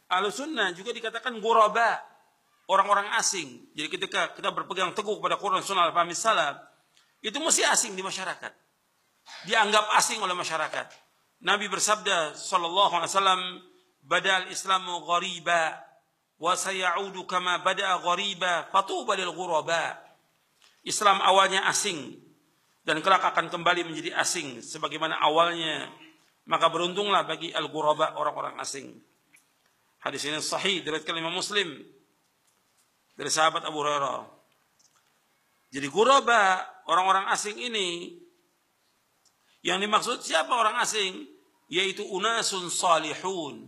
Ahlussunnah juga dikatakan ghuraba, orang-orang asing. Jadi ketika kita berpegang teguh kepada Quran, Sunnah, al-fahmi salaf, itu mesti asing di masyarakat. Dianggap asing oleh masyarakat. Nabi bersabda sallallahu alaihi wasallam, "Bada'al Islamu ghariba wa sayaudu kama bada'a ghariba, fatuba lil ghuraba." Islam awalnya asing dan kelak akan kembali menjadi asing sebagaimana awalnya. Maka beruntunglah bagi al-ghuraba, orang-orang asing. Hadis ini sahih diriwayatkan Imam Muslim dari sahabat Abu Hurairah. Jadi ghuraba, orang-orang asing ini, yang dimaksud siapa orang asing? Yaitu unasun salihun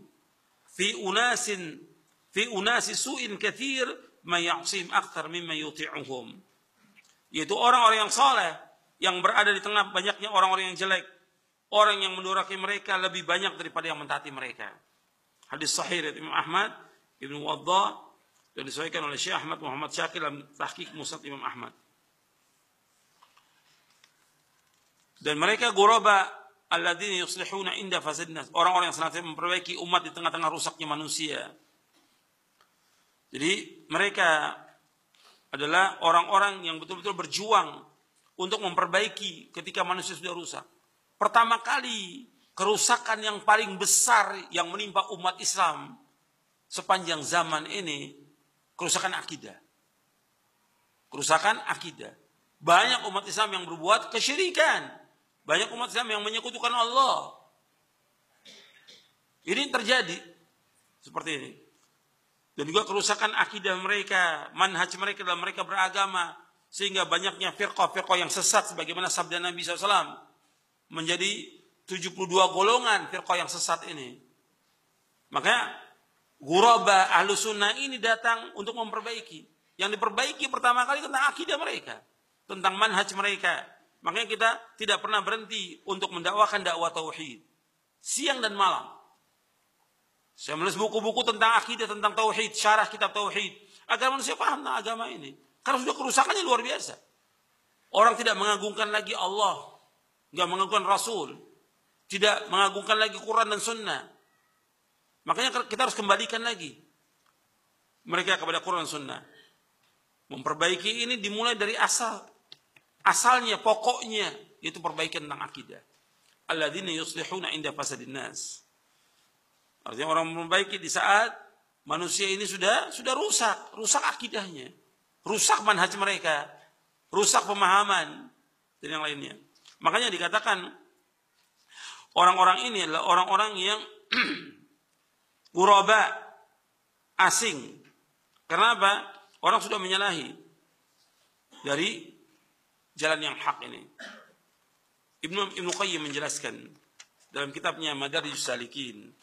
fi unasi su'in kathir ma ya'sim akthar mimma yuti'uhum. Yaitu orang-orang yang saleh yang berada di tengah banyaknya orang-orang yang jelek. Orang yang mendurhaki mereka lebih banyak daripada yang mentaati mereka. Hadis sahih dari Imam Ahmad, Ibnu Waddah, dan disahihkan oleh Syekh Ahmad Muhammad Syakir dalam Tahqiq Musnad Imam Ahmad. Dan mereka ghuraba alladzina yuslihuna inda fasadin nas, orang-orang yang senantiasa memperbaiki umat di tengah-tengah rusaknya manusia. Jadi mereka adalah orang-orang yang betul-betul berjuang untuk memperbaiki ketika manusia sudah rusak. Pertama kali kerusakan yang paling besar yang menimpa umat Islam sepanjang zaman ini, kerusakan akidah. Kerusakan akidah. Banyak umat Islam yang berbuat kesyirikan. Banyak umat Islam yang menyekutukan Allah. Ini terjadi seperti ini. Dan juga kerusakan akidah mereka, manhaj mereka dalam mereka beragama, sehingga banyaknya firqah-firqah yang sesat sebagaimana sabda Nabi SAW, menjadi 72 golongan firqah yang sesat ini. Makanya ghuraba Ahlussunnah ini datang untuk memperbaiki. Yang diperbaiki pertama kali tentang akidah mereka, tentang manhaj mereka. Makanya kita tidak pernah berhenti untuk mendakwakan dakwah tauhid, siang dan malam. Saya menulis buku-buku tentang akidah, tentang tauhid, syarah kitab tauhid, agar manusia paham tentang agama ini. Karena sudah kerusakannya luar biasa. Orang tidak mengagungkan lagi Allah, nggak mengagungkan Rasul, tidak mengagungkan lagi Quran dan Sunnah. Makanya kita harus kembalikan lagi mereka kepada Quran dan Sunnah. Memperbaiki ini dimulai dari asalnya, pokoknya, yaitu perbaikan tentang akidah. Alladzina yuslihuna inda fasadin nas. Artinya orang memperbaiki di saat manusia ini sudah rusak akidahnya, rusak manhaj mereka, rusak pemahaman dan yang lainnya. Makanya dikatakan orang-orang ini adalah orang-orang yang ghuraba, asing. Kenapa? Orang sudah menyalahi dari jalan yang hak ini. Ibnu Qayyim menjelaskan dalam kitabnya Madarijus Salikin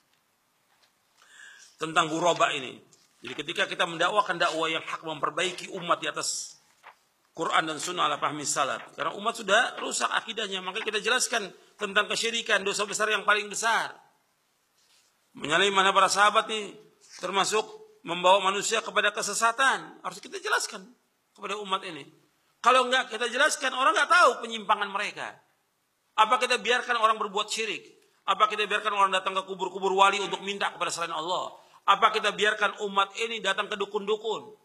tentang ghuraba ini. Jadi ketika kita mendakwakan dakwah yang hak, memperbaiki umat di atas Quran dan Sunnah ala fahmi salaf, karena umat sudah rusak akidahnya, maka kita jelaskan tentang kesyirikan, dosa besar yang paling besar. Menyalahi mana para sahabat nih, termasuk membawa manusia kepada kesesatan. Harus kita jelaskan kepada umat ini. Kalau enggak kita jelaskan, orang enggak tahu penyimpangan mereka. Apa kita biarkan orang berbuat syirik? Apa kita biarkan orang datang ke kubur-kubur wali untuk minta kepada selain Allah? Apa kita biarkan umat ini datang ke dukun-dukun?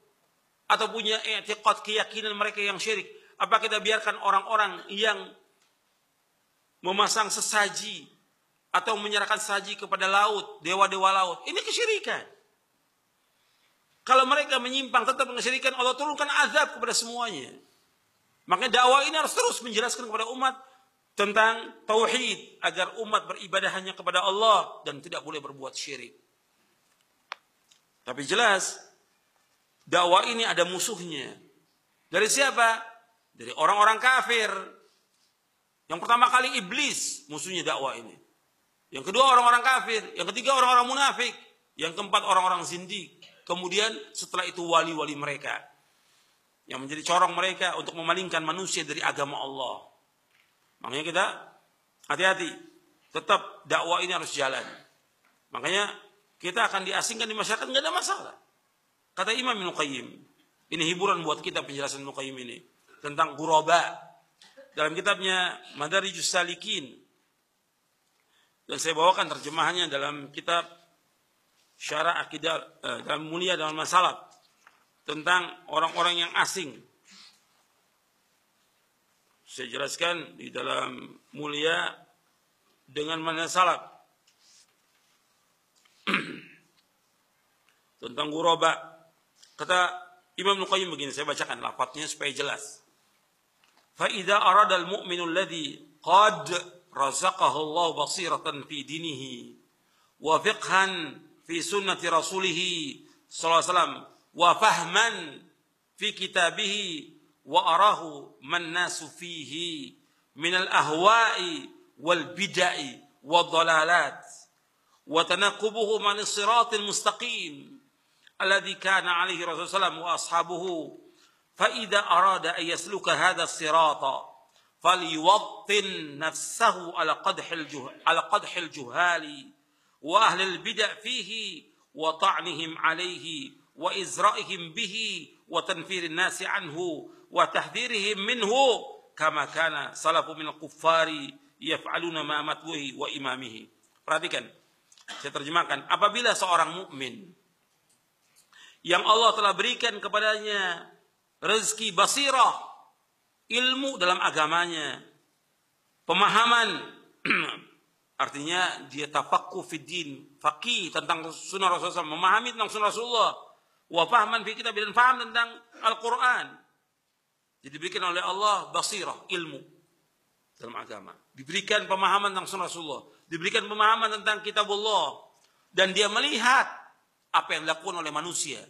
Atau punya i'tiqad, keyakinan mereka yang syirik? Apa kita biarkan orang-orang yang memasang sesaji atau menyerahkan sesaji kepada laut, dewa-dewa laut? Ini kesyirikan. Kalau mereka menyimpang tetap mengesyirikan, Allah turunkan azab kepada semuanya. Makanya dakwah ini harus terus menjelaskan kepada umat tentang tauhid, agar umat beribadah hanya kepada Allah dan tidak boleh berbuat syirik. Tapi jelas dakwah ini ada musuhnya. Dari siapa? Dari orang-orang kafir. Yang pertama kali iblis musuhnya dakwah ini. Yang kedua orang-orang kafir, yang ketiga orang-orang munafik, yang keempat orang-orang zindik. Kemudian setelah itu wali-wali mereka yang menjadi corong mereka untuk memalingkan manusia dari agama Allah. Makanya kita hati-hati, tetap dakwah ini harus jalan. Makanya kita akan diasingkan di masyarakat, nggak ada masalah. Kata Imam Ibnu Qayyim, ini hiburan buat kita penjelasan Ibnu Qayyim ini tentang ghuraba dalam kitabnya Madarijus Salikin. Dan saya bawakan terjemahannya dalam kitab syarah akidah dalam mulia dalam masalah tentang orang-orang yang asing. Saya jelaskan di dalam mulia dengan manhaj salaf tentang ghuraba. Kata Imam Al-Qayyim begini, saya bacakan lafadznya supaya jelas. Fa idza arada al-mu'minu alladhi qad razaqahu Allah basiratan fi dinihi wa fiqhan fi sunnati rasulih sallallahu alaihi wasallam wa fahman fi kitabihi wa arahu man nasu fihi min al-ahwa'i wal bid'i wad dalalat wa tanaqqubuhu man as-siratal mustaqim alladhi kana alaihi rasulullah wa ashabuhu fa idza arada an yasluka hadha as-sirata falyuwattin nafsahu ala qadhil juhali wa ahli al-bid'a fihi wa ta'nihim alayhi wa izra'ihim bihi wa tanfirin nasi anhu wa tahdhirihim minhu kama kana salafu min al-kuffari yaf'aluna ma matwihi wa imamihi. Perhatikan, saya terjemahkan. Apabila seorang mukmin yang Allah telah berikan kepadanya rezeki basirah, ilmu dalam agamanya, pemahaman, artinya dia tafaqquh fid din, faqih tentang sunnah Rasulullah, memahami tentang sunnah Rasulullah, wa fahman fi kitab, dan faham tentang Al-Quran. Jadi diberikan oleh Allah basirah, ilmu dalam agama. Diberikan pemahaman tentang sunnah Rasulullah, diberikan pemahaman tentang kitabullah, dan dia melihat apa yang dilakukan oleh manusia.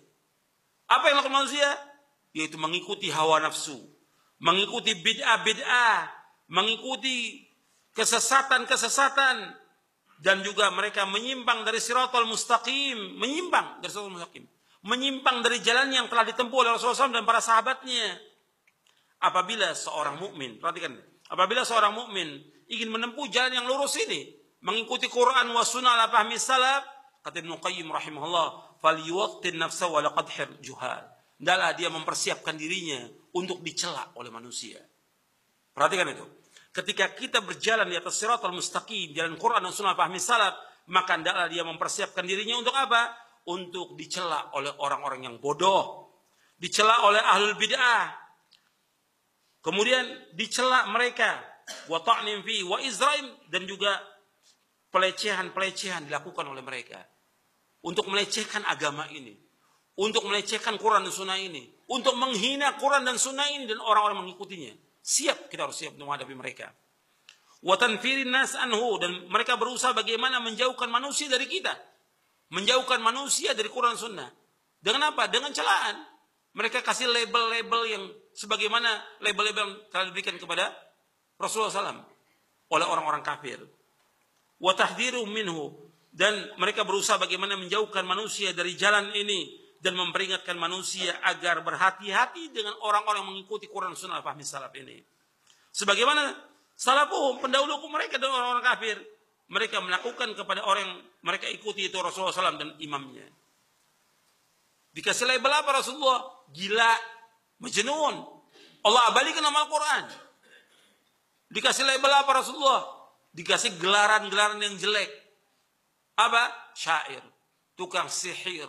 Apa yang dilakukan manusia? Yaitu mengikuti hawa nafsu, mengikuti bid'ah-bid'ah, mengikuti kesesatan-kesesatan, dan juga mereka menyimpang dari siratal mustaqim, menyimpang dari siratal mustaqim, menyimpang dari jalan yang telah ditempuh oleh Rasulullah SAW dan para sahabatnya. Apabila seorang mukmin, perhatikan, apabila seorang mukmin ingin menempuh jalan yang lurus ini, mengikuti Quran wa sunnah ala fahmi salaf, kata Ibnu Qayyim rahimahullah, falyuwattin nafsahu ala qadhir juhal. Hendaklah dia mempersiapkan dirinya untuk dicela oleh manusia. Perhatikan itu. Ketika kita berjalan di atas siratal mustaqim, jalan Quran dan sunnah fahmi salaf, maka hendaklah dia mempersiapkan dirinya untuk apa? Untuk dicela oleh orang-orang yang bodoh, dicela oleh ahlul bid'ah, kemudian dicela mereka, wa ta'nim fi wa izraim, dan juga pelecehan-pelecehan dilakukan oleh mereka untuk melecehkan agama ini, untuk melecehkan Quran dan sunnah ini, untuk menghina Quran dan sunnah ini dan orang-orang mengikutinya. Siap, kita harus siap untuk menghadapi mereka. Wa tanfirin nas anhu, dan mereka berusaha bagaimana menjauhkan manusia dari kita, menjauhkan manusia dari Quran dan sunnah. Dengan apa? Dengan celaan. Mereka kasih label-label yang sebagaimana label-label yang telah diberikan kepada Rasulullah SAW oleh orang-orang kafir. Wa tahdhiru minhu, dan mereka berusaha bagaimana menjauhkan manusia dari jalan ini dan memperingatkan manusia agar berhati-hati dengan orang-orang yang mengikuti Quran Sunnah fahmi salaf ini. Sebagaimana salafuhum, pendahulu mereka dan orang-orang kafir, mereka melakukan kepada orang yang mereka ikuti itu Rasulullah SAW dan imamnya. Dikasih label apa Rasulullah? Gila, majnun. Allah abadikan nama Al-Quran. Dikasih label apa Rasulullah? Dikasih gelaran-gelaran yang jelek. Apa? Syair, tukang sihir,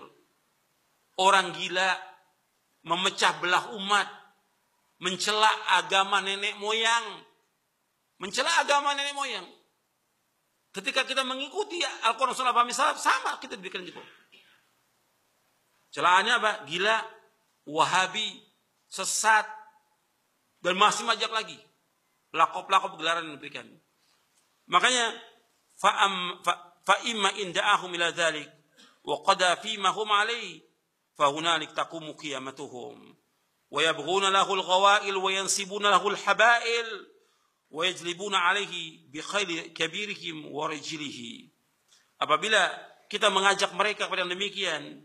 orang gila, memecah belah umat, mencela agama nenek moyang, mencela agama nenek moyang. Ketika kita mengikuti Al-Quran Sunnah fahmi salaf, sama kita diberikan gitu. Celahannya apa? Gila, Wahabi, sesat, dan masih banyak lagi pelakop-pelakop gelaran yang diberikan. Makanya fa imma inda'ahum ila dzalik wa qada fima hum alayhi fa hunalik taqumu qiyamatuhum wa yabghuna lahu al-ghawail wa yansibuna lahu al-habail wa yajlibuna alayhi bi khayli kabirihim wa rijlihi. Apabila kita mengajak mereka kepada yang demikian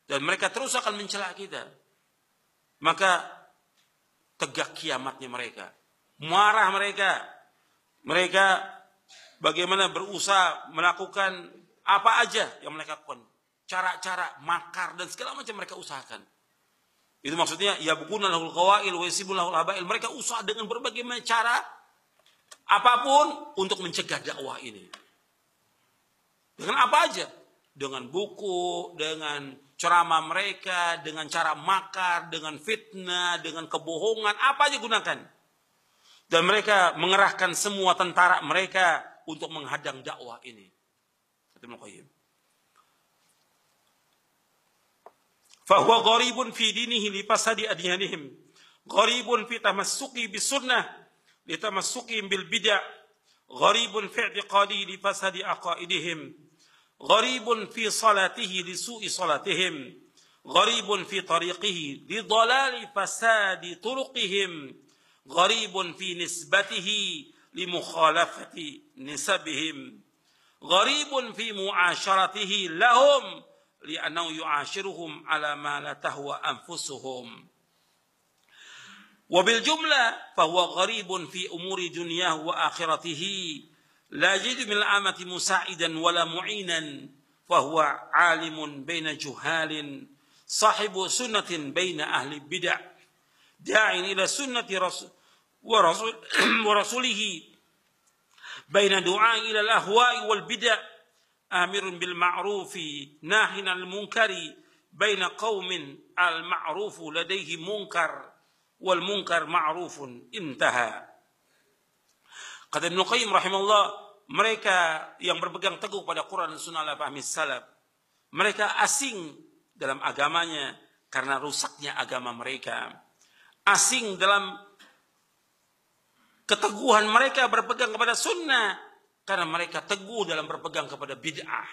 dan mereka terus akan mencela kita, maka tegak kiamatnya mereka. Marah mereka. Mereka bagaimana berusaha melakukan apa aja yang mereka lakukan. Cara-cara, makar, dan segala macam mereka usahakan. Itu maksudnya, yabghuna lahul qawail wa yasibuna lahul habail. Mereka usaha dengan berbagai cara, apapun untuk mencegah dakwah ini. Dengan apa aja. dengan buku, dengan ceramah mereka, dengan cara makar, dengan fitnah, dengan kebohongan, apa aja gunakan. Dan mereka mengerahkan semua tentara mereka untuk menghadang dakwah ini. Ibnu Qayyim. Fahuwa gharibun fi dinihi li fasadi adyanihim. Gharibun fi tamassuki bis sunnah li tamassuki bil bid'ah. Gharibun fi i'tiqadi li fasadi aqaidihim. Gharibun fi salatihi li su'i salatihim. Gharibun fi tariqihi li dhalali fasadi turuqihim. Gharibun fi nisbatihi li mukhalafati nisabihim. Gharibun fi mu'asyaratihi lahum li'annahu yu'ashiruhum ala ma la tahwa anfusuhum. Wa bil jumlah fahuwa gharibun fi umuri dunyahu wa akhiratihi la yajidu min al-amati musa'idan wala mu'inan fahuwa 'alimun baina juhalin sahibu sunnatin baina ahli bid'ah da'in ila sunnati rasulihi baina du'a ila al-ahwa'i wal bid'ah amirun bil ma'rufi nahin al munkari baina qaumin al ma'rufu ladaihi munkar wal munkar ma'rufun intaha. Kata Ibnu Qayyim rahimahullah, mereka yang berpegang teguh pada Quran dan Sunnah ala fahmi salaf, mereka asing dalam agamanya karena rusaknya agama mereka. Asing dalam keteguhan mereka berpegang kepada sunnah karena mereka teguh dalam berpegang kepada bid'ah.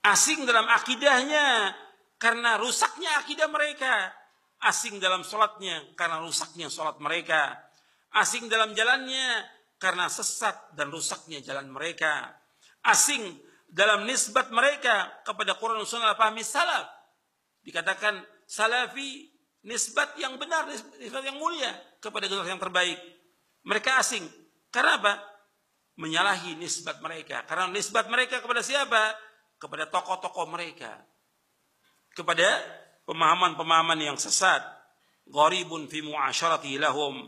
Asing dalam akidahnya karena rusaknya akidah mereka. Asing dalam sholatnya karena rusaknya sholat mereka. Asing dalam jalannya karena sesat dan rusaknya jalan mereka. Asing dalam nisbat mereka kepada Quran dan Sunnah pahami salaf. Dikatakan salafi, nisbat yang benar, nisbat yang mulia kepada generasi yang terbaik. Mereka asing. Karena apa? Menyalahi nisbat mereka. Karena nisbat mereka kepada siapa? Kepada tokoh-tokoh mereka. Kepada pemahaman-pemahaman yang sesat. Gharibun fi mu'asyarati lahum.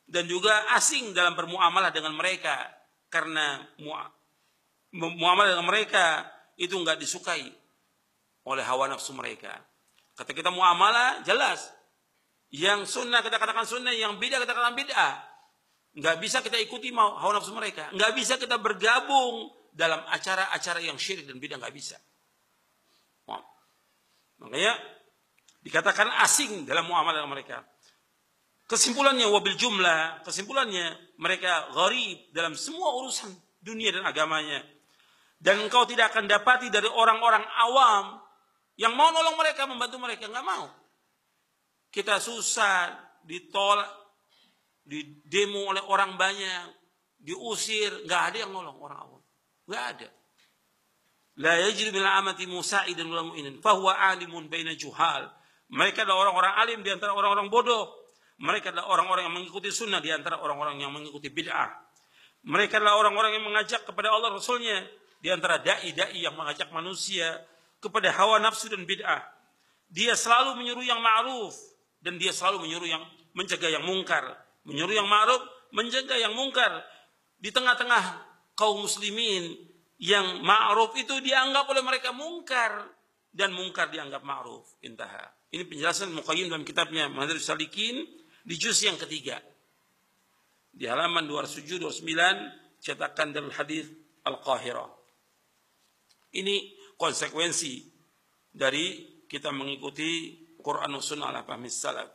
Dan juga asing dalam bermuamalah dengan mereka. Karena muamalah dengan mereka itu enggak disukai oleh hawa nafsu mereka. Kata kita muamalah jelas. Yang sunnah kita katakan sunnah, yang bid'ah kita katakan bid'ah. Enggak bisa kita ikuti hawa nafsu mereka. Enggak bisa kita bergabung dalam acara-acara yang syirik dan bid'ah, enggak bisa. Makanya dikatakan asing dalam muamalah dengan mereka. Kesimpulannya wabil jumlah, kesimpulannya mereka gharib dalam semua urusan dunia dan agamanya. Dan engkau tidak akan dapati dari orang-orang awam yang mau nolong mereka, membantu mereka, enggak mau. Kita susah, ditolak, didemo oleh orang banyak, diusir, enggak ada yang nolong orang awam. Enggak ada. La yajidu min al-amati musa'idan wala mu'inan fa huwa 'alimun baina juhal. Mereka adalah orang-orang alim di antara orang-orang bodoh. Mereka adalah orang-orang yang mengikuti sunnah di antara orang-orang yang mengikuti bid'ah. Mereka adalah orang-orang yang mengajak kepada Allah Rasulnya di antara dai-dai yang mengajak manusia kepada hawa nafsu dan bid'ah. Dia selalu menyuruh yang ma'ruf dan dia selalu menyuruh yang mencegah yang mungkar. Menyuruh yang ma'ruf, mencegah yang mungkar. Di tengah-tengah kaum muslimin yang ma'ruf itu dianggap oleh mereka mungkar dan mungkar dianggap ma'ruf. Intaha. Ini penjelasan Muqayyim dalam kitabnya Madarijus Salikin di juz yang ketiga. Di halaman 207-209 cetakan Darul Hadits Al-Qahirah. Ini konsekuensi dari kita mengikuti Quran dan Sunnah ala fahmi salaf.